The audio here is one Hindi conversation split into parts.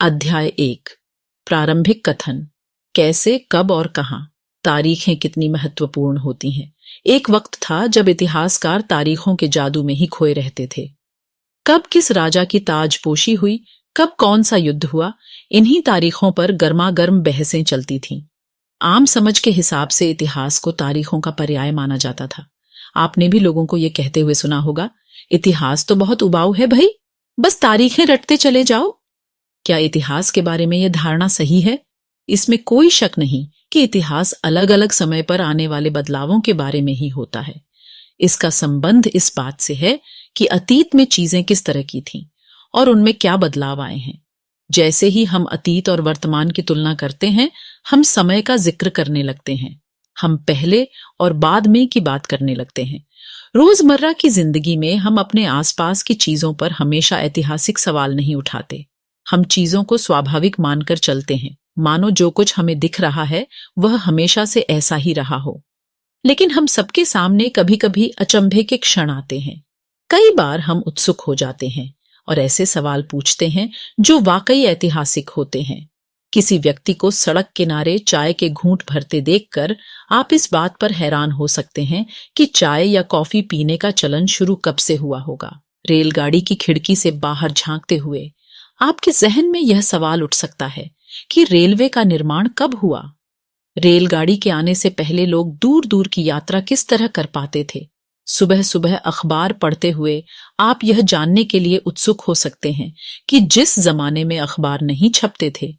अध्याय 1। प्रारंभिक कथन। कैसे, कब और कहां तारीखें कितनी महत्वपूर्ण होती हैं। एक वक्त था जब इतिहासकार तारीखों के जादू में ही खोए रहते थे। कब किस राजा की ताजपोशी हुई, कब कौन सा युद्ध हुआ, इन्हीं तारीखों पर गर्मागर्म बहसें चलती थीं। आम समझ के हिसाब से इतिहास को तारीखों का पर्याय माना जाता था। आपने भी लोगों को यह कहते हुए सुना होगा, इतिहास तो बहुत उबाऊ है भाई, बस तारीखें रटते चले जाओ। क्या इतिहास के बारे में यह धारणा सही है? इसमें कोई शक नहीं कि इतिहास अलग अलग समय पर आने वाले बदलावों के बारे में ही होता है। इसका संबंध इस बात से है कि अतीत में चीजें किस तरह की थीं और उनमें क्या बदलाव आए हैं। जैसे ही हम अतीत और वर्तमान की तुलना करते हैं, हम समय का जिक्र करने लगते हैं। हम पहले और बाद में की बात करने लगते हैं। रोजमर्रा की जिंदगी में हम अपने आसपास की चीजों पर हमेशा ऐतिहासिक सवाल नहीं उठाते। हम चीजों को स्वाभाविक मानकर चलते हैं, मानो जो कुछ हमें दिख रहा है वह हमेशा से ऐसा ही रहा हो। लेकिन हम सबके सामने कभी कभी अचंभे के क्षण आते हैं। कई बार हम उत्सुक हो जाते हैं और ऐसे सवाल पूछते हैं जो वाकई ऐतिहासिक होते हैं। किसी व्यक्ति को सड़क किनारे चाय के घूंट भरते देखकर आप इस बात पर हैरान हो सकते हैं कि चाय या कॉफी पीने का चलन शुरू कब से हुआ होगा। रेलगाड़ी की खिड़की से बाहर झांकते हुए आपके जहन में यह सवाल उठ सकता है कि रेलवे का निर्माण कब हुआ। रेलगाड़ी के आने से पहले लोग दूर दूर की यात्रा किस तरह कर पाते थे। सुबह सुबह अखबार पढ़ते हुए आप यह जानने के लिए उत्सुक हो सकते हैं कि जिस जमाने में अखबार नहीं छपते थे,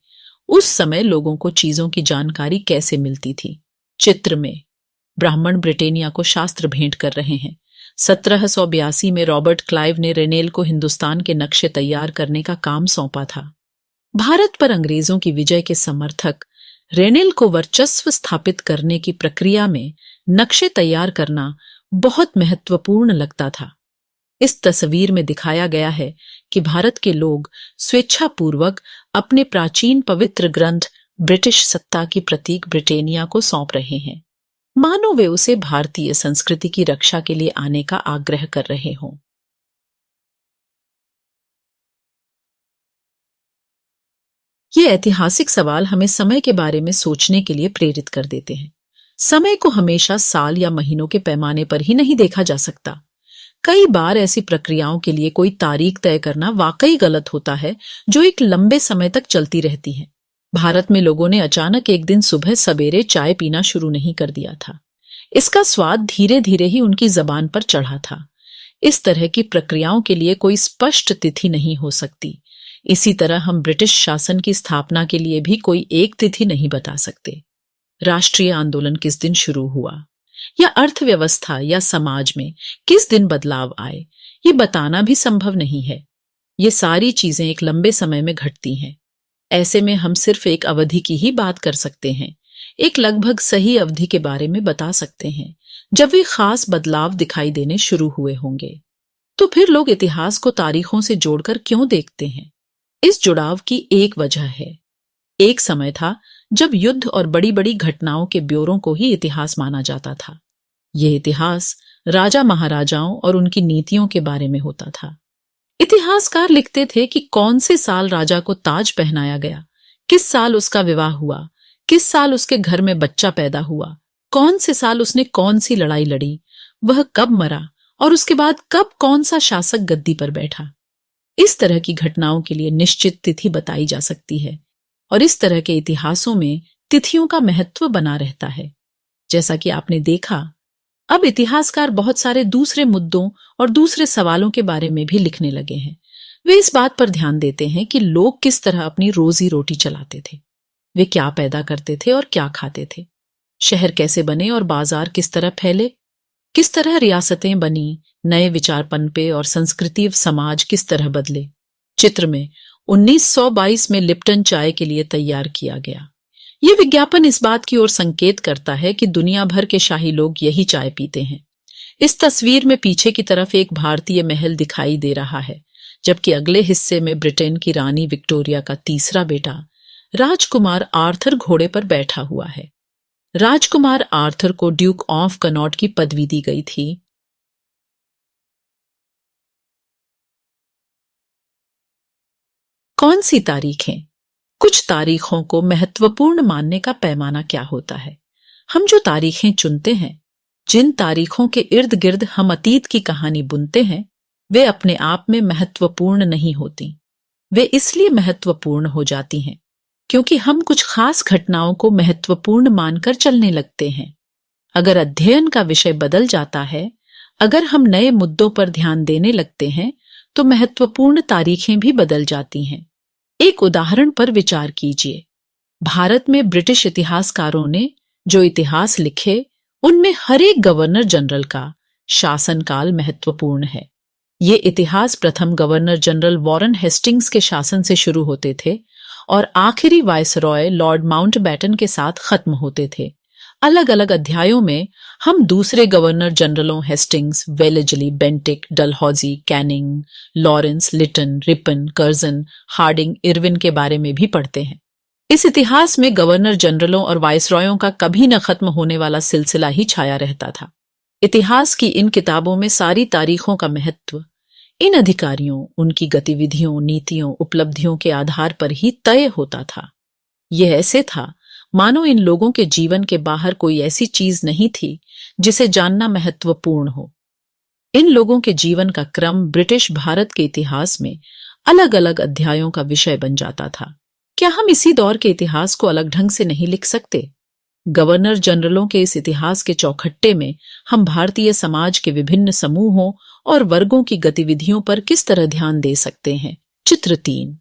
उस समय लोगों को चीजों की जानकारी कैसे मिलती थी। चित्र में ब्राह्मण ब्रिटेनिया को शास्त्र भेंट कर रहे हैं। 1782 में रॉबर्ट क्लाइव ने रेनेल को हिंदुस्तान के नक्शे तैयार करने का काम सौंपा था। भारत पर अंग्रेजों की विजय के समर्थक रेनेल को वर्चस्व स्थापित करने की प्रक्रिया में नक्शे तैयार करना बहुत महत्वपूर्ण लगता था। इस तस्वीर में दिखाया गया है कि भारत के लोग स्वेच्छापूर्वक अपने प्राचीन पवित्र ग्रंथ ब्रिटिश सत्ता की प्रतीक ब्रिटेनिया को सौंप रहे हैं, मानो वे उसे भारतीय संस्कृति की रक्षा के लिए आने का आग्रह कर रहे हों। ये ऐतिहासिक सवाल हमें समय के बारे में सोचने के लिए प्रेरित कर देते हैं। समय को हमेशा साल या महीनों के पैमाने पर ही नहीं देखा जा सकता। कई बार ऐसी प्रक्रियाओं के लिए कोई तारीख तय करना वाकई गलत होता है, जो एक लंबे समय तक चलती रहती है। भारत में लोगों ने अचानक एक दिन सुबह सवेरे चाय पीना शुरू नहीं कर दिया था। इसका स्वाद धीरे धीरे ही उनकी जबान पर चढ़ा था। इस तरह की प्रक्रियाओं के लिए कोई स्पष्ट तिथि नहीं हो सकती। इसी तरह हम ब्रिटिश शासन की स्थापना के लिए भी कोई एक तिथि नहीं बता सकते। राष्ट्रीय आंदोलन किस दिन शुरू हुआ या अर्थव्यवस्था या समाज में किस दिन बदलाव आए, ये बताना भी संभव नहीं है। ये सारी चीजें एक लंबे समय में घटती हैं। ऐसे में हम सिर्फ एक अवधि की ही बात कर सकते हैं, एक लगभग सही अवधि के बारे में बता सकते हैं जब वे खास बदलाव दिखाई देने शुरू हुए होंगे। तो फिर लोग इतिहास को तारीखों से जोड़कर क्यों देखते हैं? इस जुड़ाव की एक वजह है। एक समय था जब युद्ध और बड़ी बड़ी घटनाओं के ब्यौरों को ही इतिहास माना जाता था। यह इतिहास राजा महाराजाओं और उनकी नीतियों के बारे में होता था। इतिहासकार लिखते थे कि कौन से साल राजा को ताज पहनाया गया, किस साल उसका विवाह हुआ, किस साल उसके घर में बच्चा पैदा हुआ, कौन से साल उसने कौन सी लड़ाई लड़ी, वह कब मरा और उसके बाद कब कौन सा शासक गद्दी पर बैठा। इस तरह की घटनाओं के लिए निश्चित तिथि बताई जा सकती है और इस तरह के इतिहासों में तिथियों का महत्व बना रहता है। जैसा कि आपने देखा, अब इतिहासकार बहुत सारे दूसरे मुद्दों और दूसरे सवालों के बारे में भी लिखने लगे हैं। वे इस बात पर ध्यान देते हैं कि लोग किस तरह अपनी रोजी रोटी चलाते थे, वे क्या पैदा करते थे और क्या खाते थे, शहर कैसे बने और बाजार किस तरह फैले, किस तरह रियासतें बनी, नए विचार पनपे और संस्कृति समाज किस तरह बदले। चित्र में 1922 में लिप्टन चाय के लिए तैयार किया गया। यह विज्ञापन इस बात की ओर संकेत करता है कि दुनिया भर के शाही लोग यही चाय पीते हैं। इस तस्वीर में पीछे की तरफ एक भारतीय महल दिखाई दे रहा है, जबकि अगले हिस्से में ब्रिटेन की रानी विक्टोरिया का तीसरा बेटा राजकुमार आर्थर घोड़े पर बैठा हुआ है। राजकुमार आर्थर को ड्यूक ऑफ कनॉट की पदवी दी गई थी। कौन सी तारीखें? कुछ तारीखों को महत्वपूर्ण मानने का पैमाना क्या होता है? हम जो तारीखें चुनते हैं, जिन तारीखों के इर्द गिर्द हम अतीत की कहानी बुनते हैं, वे अपने आप में महत्वपूर्ण नहीं होती। वे इसलिए महत्वपूर्ण हो जाती हैं क्योंकि हम कुछ खास घटनाओं को महत्वपूर्ण मानकर चलने लगते हैं। अगर अध्ययन का विषय बदल जाता है, अगर हम नए मुद्दों पर ध्यान देने लगते हैं, तो महत्वपूर्ण तारीखें भी बदल जाती हैं। एक उदाहरण पर विचार कीजिए। भारत में ब्रिटिश इतिहासकारों ने जो इतिहास लिखे, उनमें हर एक गवर्नर जनरल का शासनकाल महत्वपूर्ण है। ये इतिहास प्रथम गवर्नर जनरल वॉरेन हेस्टिंग्स के शासन से शुरू होते थे और आखिरी वायसरॉय लॉर्ड माउंटबेटन के साथ खत्म होते थे। अलग अलग अध्यायों में हम दूसरे गवर्नर जनरलों Hastings, Wellesley, Bentinck, Dalhousie, Canning, Lawrence, Lytton, Ripon, Curzon, Hardinge, Irwin के बारे में भी पढ़ते हैं। इस इतिहास में गवर्नर जनरलों और वायसरॉयों का कभी न खत्म होने वाला सिलसिला ही छाया रहता था। इतिहास की इन किताबों में सारी तारीखों का महत्व इन अधिकारियों, उनकी गतिविधियों, नीतियों, उपलब्धियों के आधार पर ही तय होता था। यह ऐसे था मानो इन लोगों के जीवन के बाहर कोई ऐसी चीज नहीं थी जिसे जानना महत्वपूर्ण हो। इन लोगों के जीवन का क्रम ब्रिटिश भारत के इतिहास में अलग अलग अध्यायों का विषय बन जाता था। क्या हम इसी दौर के इतिहास को अलग ढंग से नहीं लिख सकते? गवर्नर जनरलों के इस इतिहास के चौखट्टे में हम भारतीय समाज के विभिन्न समूहों और वर्गों की गतिविधियों पर किस तरह ध्यान दे सकते हैं। चित्र 3।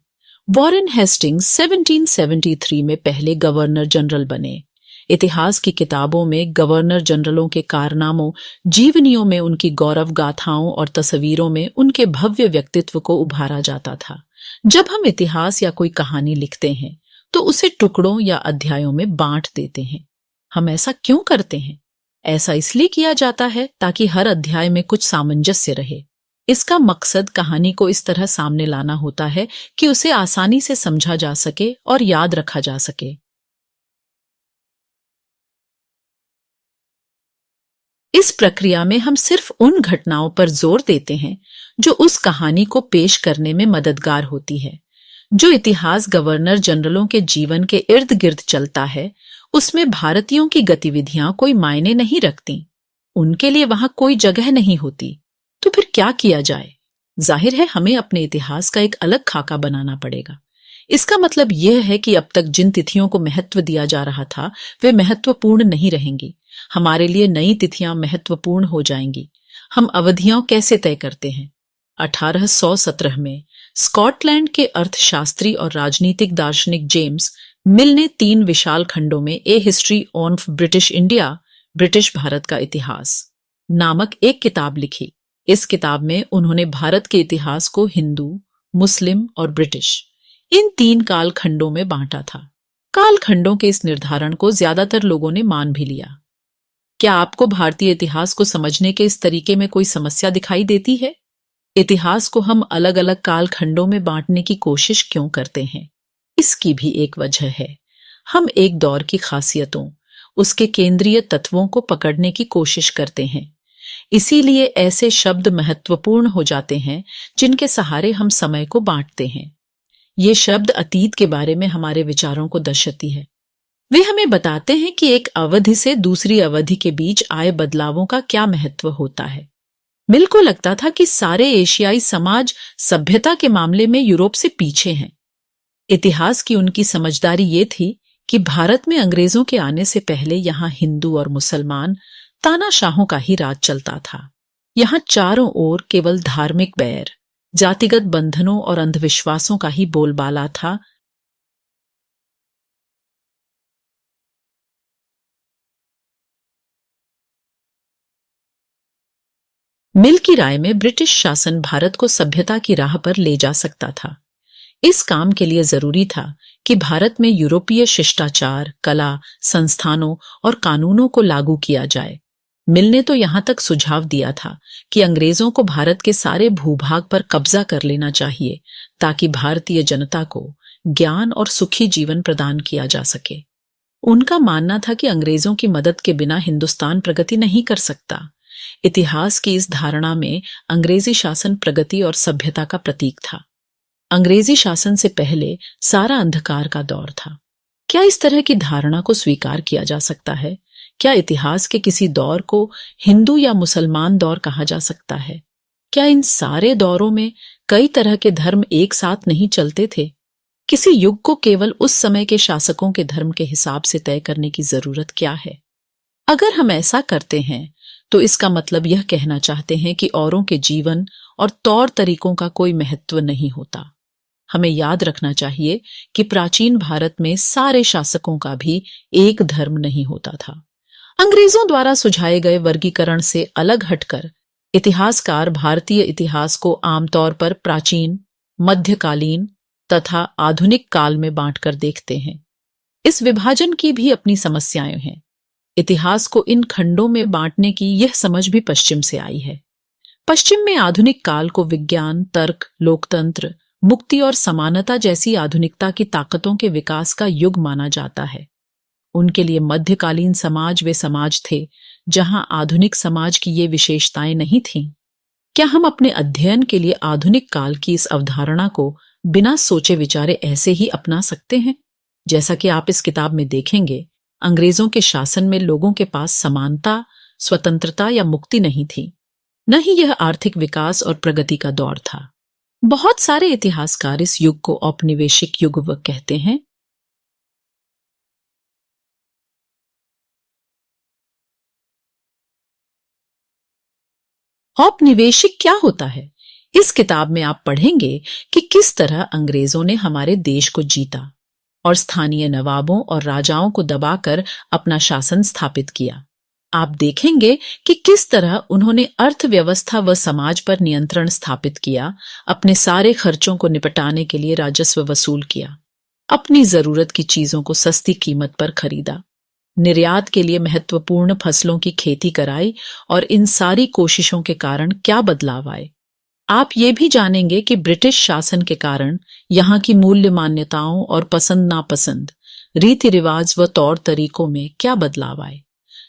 वॉरेन हेस्टिंग्स 1773 में पहले गवर्नर जनरल बने। इतिहास की किताबों में गवर्नर जनरलों के कारनामों, जीवनियों में उनकी गौरव गाथाओं और तस्वीरों में उनके भव्य व्यक्तित्व को उभारा जाता था। जब हम इतिहास या कोई कहानी लिखते हैं तो उसे टुकड़ों या अध्यायों में बांट देते हैं। हम ऐसा क्यों करते हैं? ऐसा इसलिए किया जाता है ताकि हर अध्याय में कुछ सामंजस्य रहे। इसका मकसद कहानी को इस तरह सामने लाना होता है कि उसे आसानी से समझा जा सके और याद रखा जा सके। इस प्रक्रिया में हम सिर्फ उन घटनाओं पर जोर देते हैं जो उस कहानी को पेश करने में मददगार होती है। जो इतिहास गवर्नर जनरलों के जीवन के इर्द गिर्द चलता है, उसमें भारतीयों की गतिविधियां कोई मायने नहीं रखती। उनके लिए वहां कोई जगह नहीं होती। तो फिर क्या किया जाए? जाहिर है हमें अपने इतिहास का एक अलग खाका बनाना पड़ेगा। इसका मतलब यह है कि अब तक जिन तिथियों को महत्व दिया जा रहा था, वे महत्वपूर्ण नहीं रहेंगी। हमारे लिए नई तिथियां महत्वपूर्ण हो जाएंगी। हम अवधियां कैसे तय करते हैं? 1817 में स्कॉटलैंड के अर्थशास्त्री और राजनीतिक दार्शनिक जेम्स मिल ने 3 विशाल खंडों में a history of British India, British Bharat का इतिहास नामक एक किताब लिखी। इस किताब में उन्होंने भारत के इतिहास को हिंदू, मुस्लिम और ब्रिटिश इन 3 काल खंडों में बांटा था। काल खंडों के इस निर्धारण को ज्यादातर लोगों ने मान भी लिया। क्या आपको भारतीय इतिहास को समझने के इस तरीके में कोई समस्या दिखाई देती है? इतिहास को हम अलग अलग काल खंडों में बांटने की कोशिश क्यों करते हैं? इसकी भी एक वजह है। हम एक दौर की खासियतों, उसके केंद्रीय तत्वों को पकड़ने की कोशिश करते हैं। इसीलिए ऐसे शब्द महत्वपूर्ण हो जाते हैं जिनके सहारे हम समय को बांटते हैं। ये शब्द अतीत के बारे में हमारे विचारों को दर्शाती है। वे हमें बताते हैं कि एक अवधि से दूसरी अवधि के बीच आए बदलावों का क्या महत्व होता है। मिल को लगता था कि सारे एशियाई समाज सभ्यता के मामले में यूरोप से पीछे हैं। इतिहास की उनकी समझदारी ये थी कि भारत में अंग्रेजों के आने से पहले यहाँ हिंदू और मुसलमान तानाशाहों का ही राज चलता था। यहाँ चारों ओर केवल धार्मिक बैर, जातिगत बंधनों और अंधविश्वासों का ही बोलबाला था। मिल की राय में ब्रिटिश शासन भारत को सभ्यता की राह पर ले जा सकता था। इस काम के लिए जरूरी था कि भारत में यूरोपीय शिष्टाचार, कला, संस्थानों और कानूनों को लागू किया जाए। मिल ने तो यहां तक सुझाव दिया था कि अंग्रेजों को भारत के सारे भूभाग पर कब्जा कर लेना चाहिए ताकि भारतीय जनता को ज्ञान और सुखी जीवन प्रदान किया जा सके। उनका मानना था कि अंग्रेजों की मदद के बिना हिंदुस्तान प्रगति नहीं कर सकता। इतिहास की इस धारणा में अंग्रेजी शासन प्रगति और सभ्यता का प्रतीक था। अंग्रेजी शासन से पहले सारा अंधकार का दौर था। क्या इस तरह की धारणा को स्वीकार किया जा सकता है? क्या इतिहास के किसी दौर को हिंदू या मुसलमान दौर कहा जा सकता है? क्या इन सारे दौरों में कई तरह के धर्म एक साथ नहीं चलते थे? किसी युग को केवल उस समय के शासकों के धर्म के हिसाब से तय करने की जरूरत क्या है? अगर हम ऐसा करते हैं तो इसका मतलब यह कहना चाहते हैं कि औरों के जीवन और तौर तरीकों का कोई महत्व नहीं होता। हमें याद रखना चाहिए कि प्राचीन भारत में सारे शासकों का भी एक धर्म नहीं होता था। अंग्रेजों द्वारा सुझाए गए वर्गीकरण से अलग हटकर इतिहासकार भारतीय इतिहास को आमतौर पर प्राचीन, मध्यकालीन तथा आधुनिक काल में बांटकर देखते हैं। इस विभाजन की भी अपनी समस्याएं हैं। इतिहास को इन खंडों में बांटने की यह समझ भी पश्चिम से आई है। पश्चिम में आधुनिक काल को विज्ञान, तर्क, लोकतंत्र, मुक्ति और समानता जैसी आधुनिकता की ताकतों के विकास का युग माना जाता है। उनके लिए मध्यकालीन समाज वे समाज थे जहां आधुनिक समाज की ये विशेषताएं नहीं थीं। क्या हम अपने अध्ययन के लिए आधुनिक काल की इस अवधारणा को बिना सोचे विचारे ऐसे ही अपना सकते हैं? जैसा कि आप इस किताब में देखेंगे, अंग्रेजों के शासन में लोगों के पास समानता, स्वतंत्रता या मुक्ति नहीं थी, न ही यह आर्थिक विकास और प्रगति का दौर था। बहुत सारे इतिहासकार इस युग को औपनिवेशिक युग कहते हैं। औपनिवेशिक क्या होता है? इस किताब में आप पढ़ेंगे कि किस तरह अंग्रेजों ने हमारे देश को जीता और स्थानीय नवाबों और राजाओं को दबाकर अपना शासन स्थापित किया। आप देखेंगे कि किस तरह उन्होंने अर्थव्यवस्था व समाज पर नियंत्रण स्थापित किया, अपने सारे खर्चों को निपटाने के लिए राजस्व वसूल किया, अपनी जरूरत की चीजों को सस्ती कीमत पर खरीदा, निर्यात के लिए महत्वपूर्ण फसलों की खेती कराई और इन सारी कोशिशों के कारण क्या बदलाव आए। आप ये भी जानेंगे कि ब्रिटिश शासन के कारण यहाँ की मूल्य मान्यताओं और पसंद नापसंद, रीति रिवाज व तौर तरीकों में क्या बदलाव आए।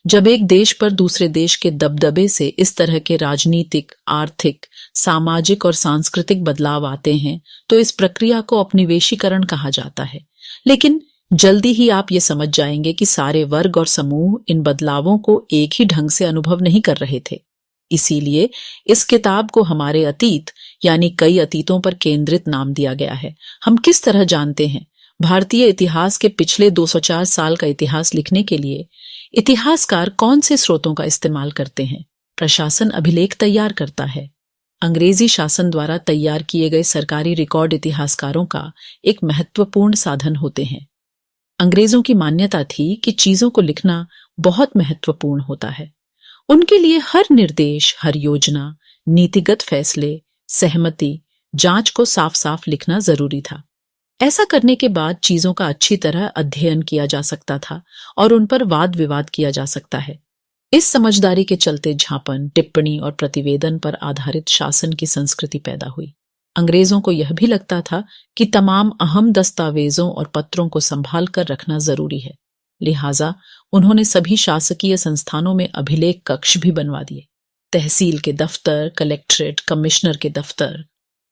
जब एक देश पर दूसरे देश के दबदबे से इस तरह के राजनीतिक, आर्थिक, सामाजिक और सांस्कृतिक बदलाव आते हैं तो इस प्रक्रिया को औपनिवेशीकरण कहा जाता है। लेकिन जल्दी ही आप ये समझ जाएंगे कि सारे वर्ग और समूह इन बदलावों को एक ही ढंग से अनुभव नहीं कर रहे थे। इसीलिए इस किताब को हमारे अतीत यानी कई अतीतों पर केंद्रित नाम दिया गया है। हम किस तरह जानते हैं? भारतीय इतिहास के पिछले 204 साल का इतिहास लिखने के लिए इतिहासकार कौन से स्रोतों का इस्तेमाल करते हैं? प्रशासन अभिलेख तैयार करता है। अंग्रेजी शासन द्वारा तैयार किए गए सरकारी रिकॉर्ड इतिहासकारों का एक महत्वपूर्ण साधन होते हैं। अंग्रेजों की मान्यता थी कि चीजों को लिखना बहुत महत्वपूर्ण होता है। उनके लिए हर निर्देश, हर योजना, नीतिगत फैसले, सहमति, जांच को साफ साफ लिखना जरूरी था। ऐसा करने के बाद चीजों का अच्छी तरह अध्ययन किया जा सकता था और उन पर वाद विवाद किया जा सकता है। इस समझदारी के चलते झापन, टिप्पणी और प्रतिवेदन पर आधारित शासन की संस्कृति पैदा हुई। अंग्रेजों को यह भी लगता था कि तमाम अहम दस्तावेजों और पत्रों को संभाल कर रखना जरूरी है। लिहाजा उन्होंने सभी शासकीय संस्थानों में अभिलेख कक्ष भी बनवा दिए। तहसील के दफ्तर, कलेक्ट्रेट, कमिश्नर के दफ्तर,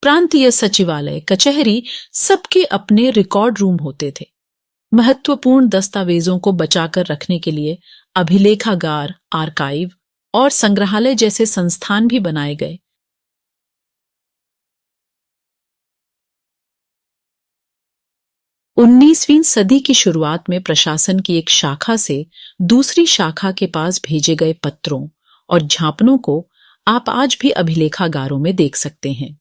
प्रांतीय सचिवालय, कचहरी, सबके अपने रिकॉर्ड रूम होते थे। महत्वपूर्ण दस्तावेजों को बचाकर रखने के लिए अभिलेखागार, आर्काइव और संग्रहालय जैसे संस्थान भी बनाए गए। उन्नीसवीं सदी की शुरुआत में प्रशासन की एक शाखा से दूसरी शाखा के पास भेजे गए पत्रों और झापनों को आप आज भी अभिलेखागारों में देख सकते हैं।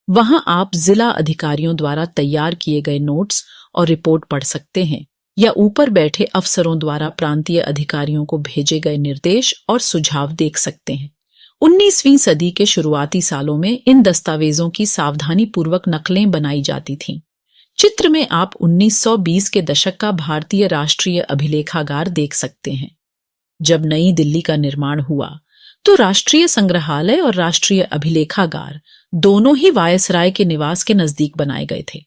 वहां आप जिला अधिकारियों द्वारा तैयार किए गए नोट्स और रिपोर्ट पढ़ सकते हैं या ऊपर बैठे अफसरों द्वारा प्रांतीय अधिकारियों को भेजे गए निर्देश और सुझाव देख सकते हैं। 19वीं सदी के शुरुआती सालों में इन दस्तावेजों की सावधानी पूर्वक नकलें बनाई जाती थीं। चित्र में आप 1920 के दशक का भारतीय राष्ट्रीय अभिलेखागार देख सकते हैं। जब नई दिल्ली का निर्माण हुआ तो राष्ट्रीय संग्रहालय और राष्ट्रीय अभिलेखागार दोनों ही वायसराय के निवास के नजदीक बनाए गए थे।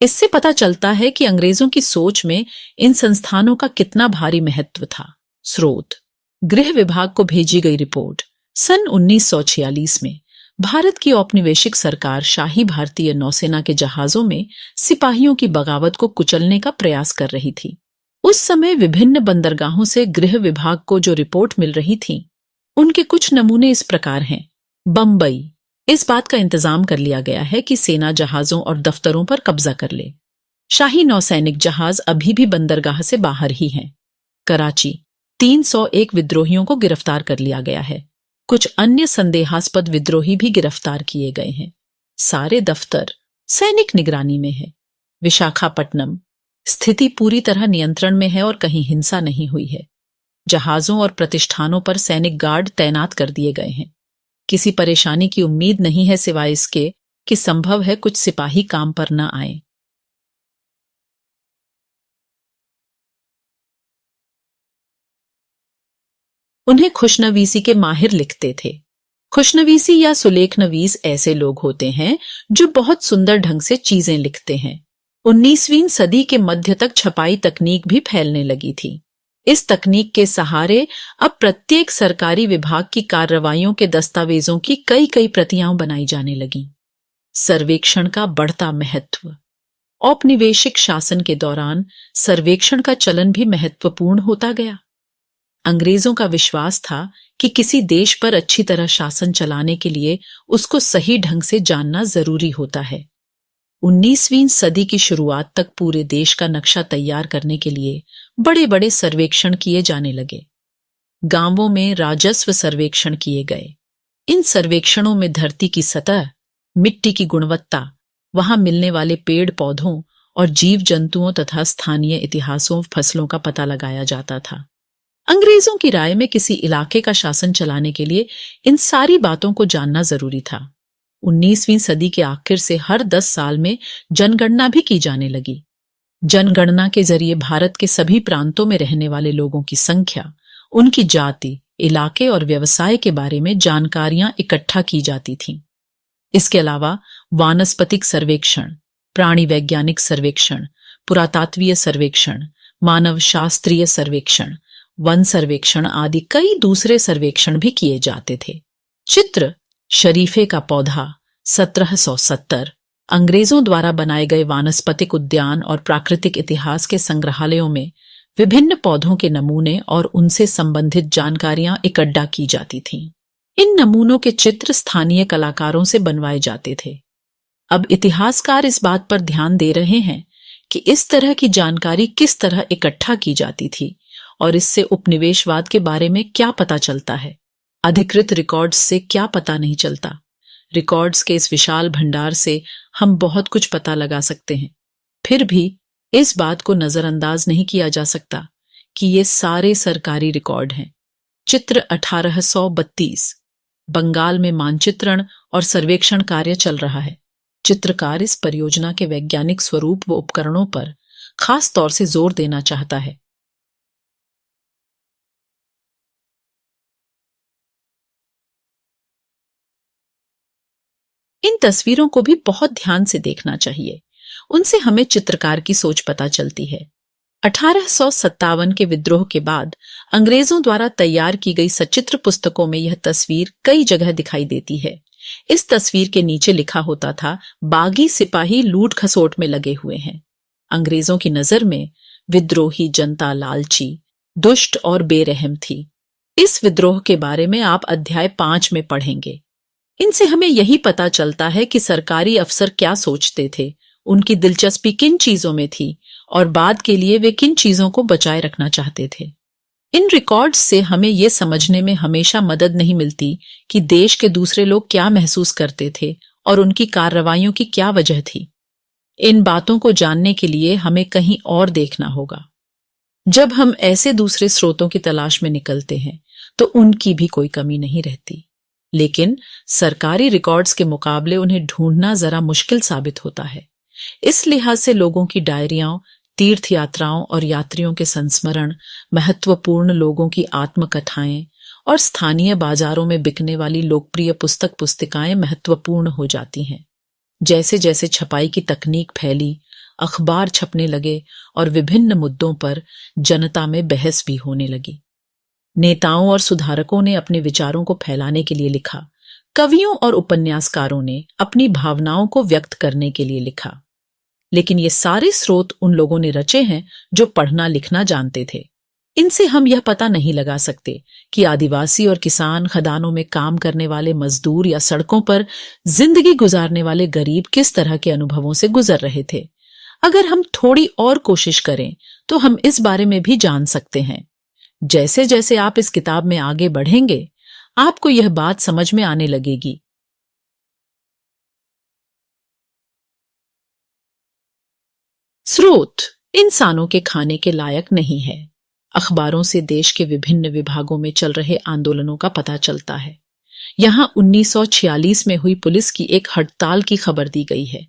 इससे पता चलता है कि अंग्रेजों की सोच में इन संस्थानों का कितना भारी महत्व था। स्रोत: गृह विभाग को भेजी गई रिपोर्ट सन 1946 में भारत की औपनिवेशिक सरकार शाही भारतीय नौसेना के जहाजों में सिपाहियों की बगावत को कुचलने का प्रयास कर रही थी। उस समय विभिन्न बंदरगाहों से गृह विभाग को जो रिपोर्ट मिल रही थी, उनके कुछ नमूने इस प्रकार हैं। बंबई, इस बात का इंतजाम कर लिया गया है कि सेना जहाजों और दफ्तरों पर कब्जा कर ले। शाही नौसैनिक जहाज अभी भी बंदरगाह से बाहर ही हैं। कराची, 301 विद्रोहियों को गिरफ्तार कर लिया गया है। कुछ अन्य संदेहास्पद विद्रोही भी गिरफ्तार किए गए हैं। सारे दफ्तर सैनिक निगरानी में है। विशाखापट्टनम, स्थिति पूरी तरह नियंत्रण में है और कहीं हिंसा नहीं हुई है। जहाजों और प्रतिष्ठानों पर सैनिक गार्ड तैनात कर दिए गए हैं। किसी परेशानी की उम्मीद नहीं है सिवाय इसके कि संभव है कुछ सिपाही काम पर न आए। उन्हें खुशनवीसी के माहिर लिखते थे। खुशनवीसी या सुलेखनवीस ऐसे लोग होते हैं जो बहुत सुंदर ढंग से चीजें लिखते हैं। 19वीं सदी के मध्य तक छपाई तकनीक भी फैलने लगी थी। इस तकनीक के सहारे अब प्रत्येक सरकारी विभाग की कार्रवाइयों के दस्तावेजों की कई कई प्रतियां बनाई जाने लगीं। सर्वेक्षण का बढ़ता महत्व। औपनिवेशिक शासन के दौरान सर्वेक्षण का चलन भी महत्वपूर्ण होता गया। अंग्रेजों का विश्वास था कि किसी देश पर अच्छी तरह शासन चलाने के लिए उसको सही ढंग से जानना जरूरी होता है। 19वीं सदी की शुरुआत तक पूरे देश का नक्शा तैयार करने के लिए बड़े बड़े सर्वेक्षण किए जाने लगे। गांवों में राजस्व सर्वेक्षण किए गए। इन सर्वेक्षणों में धरती की सतह, मिट्टी की गुणवत्ता, वहां मिलने वाले पेड़ पौधों और जीव जंतुओं तथा स्थानीय इतिहासों, फसलों का पता लगाया जाता था। अंग्रेजों की राय में किसी इलाके का शासन चलाने के लिए इन सारी बातों को जानना जरूरी था। 19वीं सदी के आखिर से हर 10 साल में जनगणना भी की जाने लगी। जनगणना के जरिए भारत के सभी प्रांतों में रहने वाले लोगों की संख्या, उनकी जाति, इलाके और व्यवसाय के बारे में जानकारियां इकट्ठा की जाती थीं। इसके अलावा वानस्पतिक सर्वेक्षण, प्राणी वैज्ञानिक सर्वेक्षण, पुरातात्वीय सर्वेक्षण, मानव शास्त्रीय सर्वेक्षण, वन सर्वेक्षण आदि कई दूसरे सर्वेक्षण भी किए जाते थे। चित्र शरीफे का पौधा 1770 अंग्रेजों द्वारा बनाए गए वानस्पतिक उद्यान और प्राकृतिक इतिहास के संग्रहालयों में विभिन्न पौधों के नमूने और उनसे संबंधित जानकारियां इकट्ठा की जाती थीं। इन नमूनों के चित्र स्थानीय कलाकारों से बनवाए जाते थे। अब इतिहासकार इस बात पर ध्यान दे रहे हैं कि इस तरह की जानकारी किस तरह इकट्ठा की जाती थी और इससे उपनिवेशवाद के बारे में क्या पता चलता है। अधिकृत रिकॉर्ड्स से क्या पता नहीं चलता। रिकॉर्ड्स के इस विशाल भंडार से हम बहुत कुछ पता लगा सकते हैं। फिर भी इस बात को नजरअंदाज नहीं किया जा सकता कि ये सारे सरकारी रिकॉर्ड हैं। चित्र 1832 बंगाल में मानचित्रण और सर्वेक्षण कार्य चल रहा है। चित्रकार इस परियोजना के वैज्ञानिक स्वरूप व उपकरणों पर खास तौर से जोर देना चाहता है। इन तस्वीरों को भी बहुत ध्यान से देखना चाहिए। उनसे हमें चित्रकार की सोच पता चलती है। 1857 के विद्रोह के बाद अंग्रेजों द्वारा तैयार की गई सचित्र पुस्तकों में यह तस्वीर कई जगह दिखाई देती है। इस तस्वीर के नीचे लिखा होता था, बागी सिपाही लूट खसोट में लगे हुए हैं। अंग्रेजों की नजर में विद्रोही जनता लालची, दुष्ट और बेरहम थी। इस विद्रोह के बारे में आप अध्याय 5 में पढ़ेंगे। इनसे हमें यही पता चलता है कि सरकारी अफसर क्या सोचते थे, उनकी दिलचस्पी किन चीजों में थी और बाद के लिए वे किन चीजों को बचाए रखना चाहते थे। इन रिकॉर्ड्स से हमें यह समझने में हमेशा मदद नहीं मिलती कि देश के दूसरे लोग क्या महसूस करते थे और उनकी कार्रवाइयों की क्या वजह थी। इन बातों को जानने के लिए हमें कहीं और देखना होगा। जब हम ऐसे दूसरे स्रोतों की तलाश में निकलते हैं तो उनकी भी कोई कमी नहीं रहती, लेकिन सरकारी रिकॉर्ड्स के मुकाबले उन्हें ढूंढना जरा मुश्किल साबित होता है। इस लिहाज से लोगों की डायरियां, तीर्थ यात्राओं और यात्रियों के संस्मरण, महत्वपूर्ण लोगों की आत्मकथाएं और स्थानीय बाजारों में बिकने वाली लोकप्रिय पुस्तिकाएं महत्वपूर्ण हो जाती हैं। जैसे जैसे छपाई की तकनीक फैली, अखबार छपने लगे और विभिन्न मुद्दों पर जनता में बहस भी होने लगी। नेताओं और सुधारकों ने अपने विचारों को फैलाने के लिए लिखा। कवियों और उपन्यासकारों ने अपनी भावनाओं को व्यक्त करने के लिए लिखा, लेकिन ये सारे स्रोत उन लोगों ने रचे हैं जो पढ़ना लिखना जानते थे। इनसे हम यह पता नहीं लगा सकते कि आदिवासी और किसान, खदानों में काम करने वाले मजदूर या सड़कों पर जिंदगी गुजारने वाले गरीब किस तरह के अनुभवों से गुजर रहे थे। अगर हम थोड़ी और कोशिश करें तो हम इस बारे में भी जान सकते हैं। जैसे जैसे आप इस किताब में आगे बढ़ेंगे, आपको यह बात समझ में आने लगेगी। स्रोत इंसानों के खाने के लायक नहीं है। अखबारों से देश के विभिन्न विभागों में चल रहे आंदोलनों का पता चलता है। यहां 1946 में हुई पुलिस की एक हड़ताल की खबर दी गई है।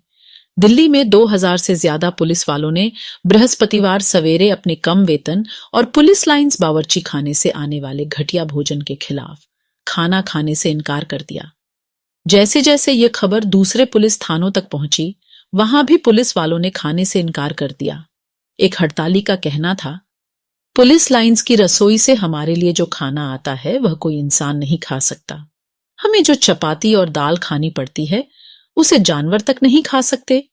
दिल्ली में 2000 से ज्यादा पुलिस वालों ने बृहस्पतिवार सवेरे अपने कम वेतन और पुलिस लाइंस बावर्ची खाने से आने वाले घटिया भोजन के खिलाफ खाना खाने से इनकार कर दिया। जैसे जैसे ये खबर दूसरे पुलिस थानों तक पहुंची, वहां भी पुलिस वालों ने खाने से इनकार कर दिया। एक हड़ताली का कहना था, पुलिस लाइंस की रसोई से हमारे लिए जो खाना आता है वह कोई इंसान नहीं खा सकता। हमें जो चपाती और दाल खानी पड़ती है उसे जानवर तक नहीं खा सकते।